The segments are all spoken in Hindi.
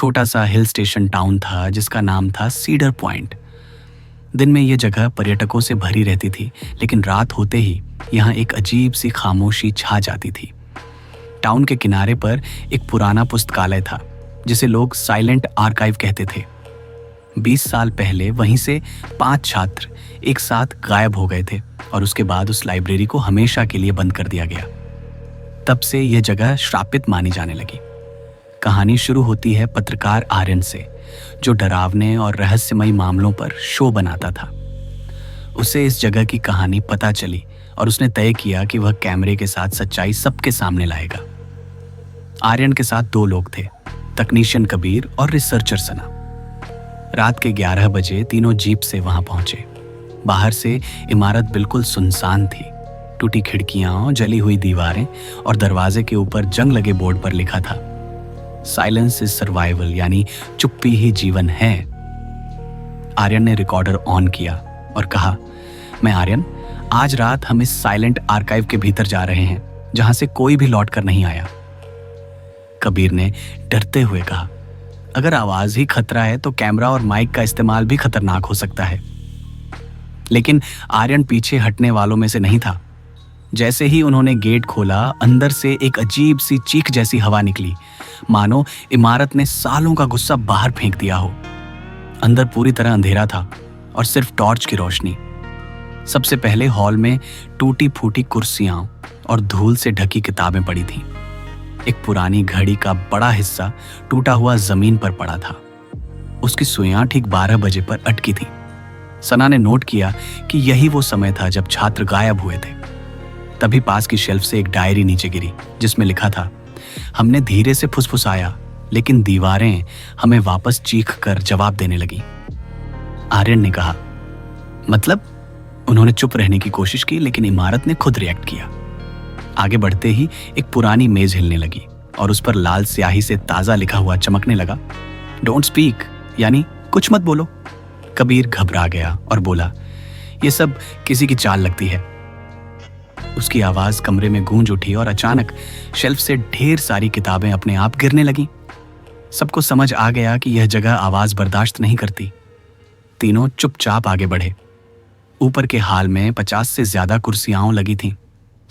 छोटा सा हिल स्टेशन टाउन था जिसका नाम था सीडर पॉइंट। दिन में ये जगह पर्यटकों से भरी रहती थी, लेकिन रात होते ही यहाँ एक अजीब सी खामोशी छा जाती थी। टाउन के किनारे पर एक पुराना पुस्तकालय था जिसे लोग साइलेंट आर्काइव कहते थे। 20 साल पहले वहीं से 5 छात्र एक साथ गायब हो गए थे और उसके बाद उस लाइब्रेरी को हमेशा के लिए बंद कर दिया गया। तब से यह जगह श्रापित मानी जाने लगी। कहानी शुरू होती है पत्रकार आर्यन से, जो डरावने और रहस्यमयी मामलों पर शो बनाता था। उसे इस जगह की कहानी पता चली और उसने तय किया कि वह कैमरे के साथ सच्चाई सबके सामने लाएगा। आर्यन के साथ 2 लोग थे, तकनीशियन कबीर और रिसर्चर सना। रात के 11 बजे तीनों जीप से वहां पहुंचे। बाहर से इमारत बिल्कुल सुनसान थी। टूटी खिड़कियां, जली हुई दीवारें और दरवाजे के ऊपर जंग लगे बोर्ड पर लिखा था, साइलेंस इज सर्वाइवल, यानी चुप्पी ही जीवन है। आर्यन ने रिकॉर्डर ऑन किया और कहा, मैं आर्यन, आज रात हम इस साइलेंट आर्काइव के भीतर जा रहे हैं जहां से कोई भी लौट कर नहीं आया। कबीर ने डरते हुए कहा, अगर आवाज ही खतरा है तो कैमरा और माइक का इस्तेमाल भी खतरनाक हो सकता है। लेकिन आर्यन पीछे हटने वालों में से नहीं था। जैसे ही उन्होंने गेट खोला, अंदर से एक अजीब सी चीख जैसी हवा निकली, मानो इमारत ने सालों का गुस्सा बाहर फेंक दिया हो। अंदर पूरी तरह अंधेरा था और सिर्फ टॉर्च की रोशनी। सबसे पहले हॉल में टूटी फूटी कुर्सियां और धूल से ढकी किताबें पड़ी थीं। एक पुरानी घड़ी का बड़ा हिस्सा टूटा हुआ जमीन पर पड़ा था। उसकी सुइयां ठीक 12 बजे पर अटकी थी। सना ने नोट किया कि यही वो समय था जब छात्र गायब हुए थे। तभी पास की शेल्फ से एक डायरी नीचे गिरी जिसमें लिखा था, हमने धीरे से फुसफुसाया लेकिन दीवारें हमें वापस चीख कर जवाब देने लगी। आर्यन ने कहा, मतलब? उन्होंने चुप रहने की कोशिश की, लेकिन इमारत ने खुद रिएक्ट किया। आगे बढ़ते ही एक पुरानी मेज हिलने लगी और उस पर लाल स्याही से ताजा लिखा हुआ चमकने लगा, डोंट स्पीक, यानी कुछ मत बोलो। कबीर घबरा गया और बोला, ये सब किसी की चाल लगती है। उसकी आवाज कमरे में गूंज उठी और अचानक शेल्फ से ढेर सारी किताबें अपने आप गिरने लगी। सबको समझ आ गया कि यह जगह आवाज बर्दाश्त नहीं करती। तीनों चुपचाप आगे बढ़े। ऊपर के हाल में 50 से ज्यादा कुर्सियां लगी थीं।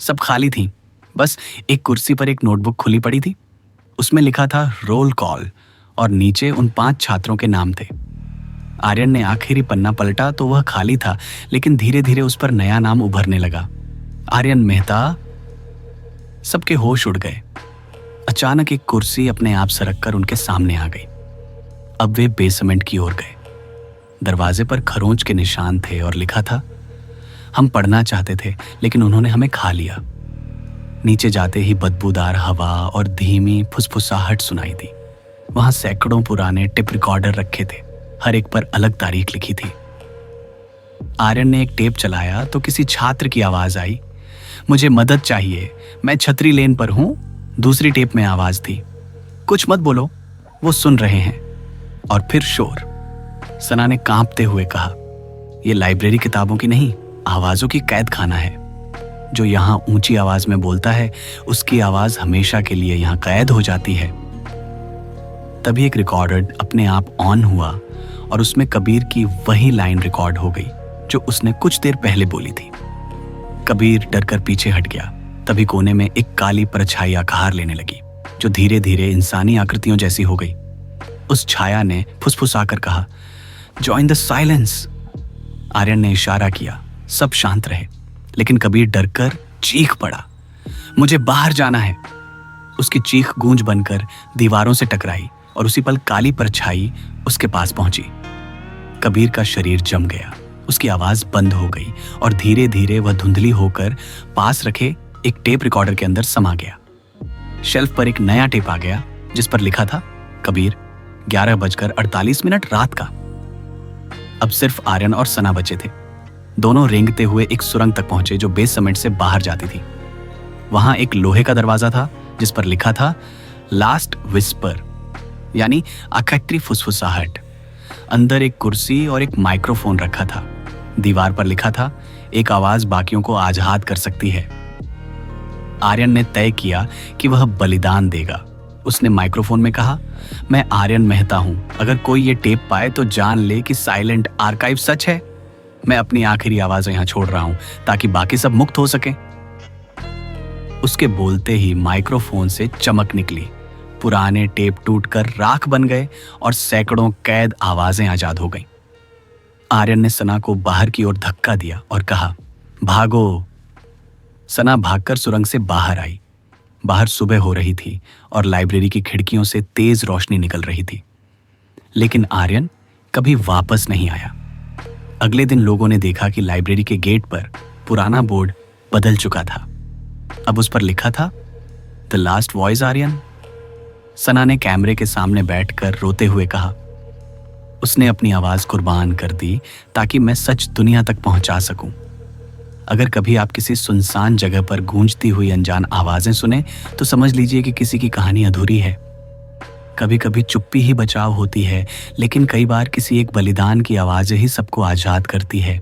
सब खाली थीं। बस एक कुर्सी पर एक नोटबुक खुली पड़ी थी। उसमें लिखा था रोल कॉल और नीचे उन 5 छात्रों के नाम थे। आर्यन ने आखिरी पन्ना पलटा तो वह खाली था, लेकिन धीरे धीरे उस पर नया नाम उभरने लगा, आर्यन मेहता। सबके होश उड़ गए। अचानक एक कुर्सी अपने आप सरककर उनके सामने आ गई। अब वे बेसमेंट की ओर गए। दरवाजे पर खरोंच के निशान थे और लिखा था, हम पढ़ना चाहते थे लेकिन उन्होंने हमें खा लिया। नीचे जाते ही बदबूदार हवा और धीमी फुसफुसाहट सुनाई दी। वहां सैकड़ों पुराने टिप रिकॉर्डर रखे थे, हर एक पर अलग तारीख लिखी थी। आर्यन ने एक टेप चलाया तो किसी छात्र की आवाज आई, मुझे मदद चाहिए, मैं छतरी लेन पर हूं। दूसरी टेप में आवाज थी, कुछ मत बोलो, वो सुन रहे हैं। और फिर शोर। सना ने कांपते हुए कहा, यह लाइब्रेरी किताबों की नहीं, आवाजों की कैद खाना है। जो यहां ऊंची आवाज में बोलता है उसकी आवाज हमेशा के लिए यहां कैद हो जाती है। तभी एक रिकॉर्डर अपने आप ऑन हुआ और उसमें कबीर की वही लाइन रिकॉर्ड हो गई जो उसने कुछ देर पहले बोली थी। कबीर डरकर पीछे हट गया। तभी कोने में एक काली परछाई आकार लेने लगी जो धीरे धीरे इंसानी आकृतियों जैसी हो गई। उस छाया ने फुसफुसाकर कहा, जॉइन द साइलेंस। आर्यन ने इशारा किया, सब शांत रहे, लेकिन कबीर डरकर चीख पड़ा, मुझे बाहर जाना है। उसकी चीख गूंज बनकर दीवारों से टकराई और उसी पल काली परछाई उसके पास पहुंची। कबीर का शरीर जम गया, उसकी आवाज बंद हो गई और धीरे धीरे वह धुंधली होकर पास रखे एक टेप रिकॉर्डर के अंदर समा गया। शेल्फ पर एक नया टेप आ गया जिस पर लिखा था, कबीर, 11:48 रात का। अब सिर्फ आर्यन और सना बचे थे। दोनों रेंगते हुए एक सुरंग तक पहुंचे जो बेसमेंट से बाहर जाती थी। वहां एक लोहे का दरवाजा था जिस पर लिखा था, लास्ट विस्पर, यानी आखिरी फुसफुसाहट। अंदर एक कुर्सी और एक माइक्रोफोन रखा था। दीवार पर लिखा था, एक आवाज बाकियों को आज़ाद कर सकती है। आर्यन ने तय किया कि वह बलिदान देगा, उसने माइक्रोफोन में कहा, मैं आर्यन मेहता हूं। अगर कोई ये टेप पाए तो जान ले कि साइलेंट आर्काइव सच है। मैं अपनी आखिरी आवाज़ यहाँ छोड़ रहा हूं ताकि बाकी सब मुक्त हो सके। उसके बोलते ही माइक्रोफोन से चमक निकली। पुराने टेप टूटकर राख बन गए और सैकड़ों कैद आवाजें आजाद हो गईं। आर्यन ने सना को बाहर की ओर धक्का दिया और कहा, भागो। सना भागकर सुरंग से बाहर आई। बाहर सुबह हो रही थी और लाइब्रेरी की खिड़कियों से तेज रोशनी निकल रही थी। लेकिन आर्यन कभी वापस नहीं आया। अगले दिन लोगों ने देखा कि लाइब्रेरी के गेट पर पुराना बोर्ड बदल चुका था। अब उस पर लिखा था, द लास्ट वॉइस आर्यन। सना ने कैमरे के सामने बैठकर रोते हुए कहा, उसने अपनी आवाज कुर्बान कर दी ताकि मैं सच दुनिया तक पहुंचा सकूं। अगर कभी आप किसी सुनसान जगह पर गूंजती हुई अनजान आवाजें सुने तो समझ लीजिए कि किसी की कहानी अधूरी है। कभी कभी चुप्पी ही बचाव होती है, लेकिन कई बार किसी एक बलिदान की आवाज़ ही सबको आज़ाद करती है।